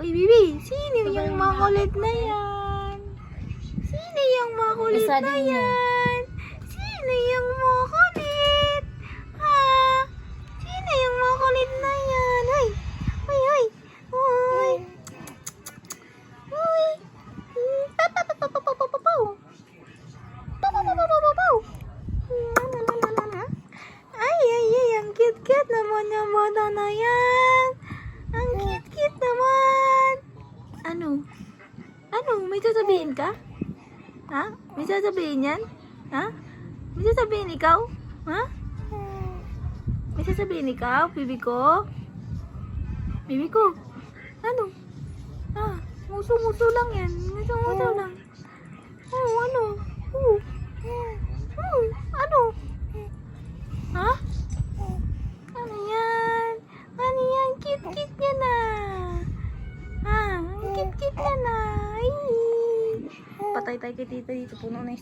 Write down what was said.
Uy, Bibi, sino yung makulit na yan? Sino yung makulit Isa na din yan. yan? Sino yung makulit? Ha? Sino yung makulit na yan? Uy! Uy! Uy! Uy! Uy! Papapapapapapaw! Papapapapapaw! Ay, ay, ay! Ang cute-cute naman yung bata na yan! Ang cute-cute naman! Ano? Ano? May sasabihin ka? Ha? May sasabihin yan? Ha? May sasabihin ikaw? Ha? May sasabihin ikaw, bibi ko? Bibi ko? Ano? Ah, muso-muso lang yan. Muso-muso lang. Oh, ano? Oh. Ano? Ha? Ano yan? Ano yan? Cute-cute niya na. Ha? Ang cute-cute niya na. Ay. Patay tayo kay tita dito. Puno na yung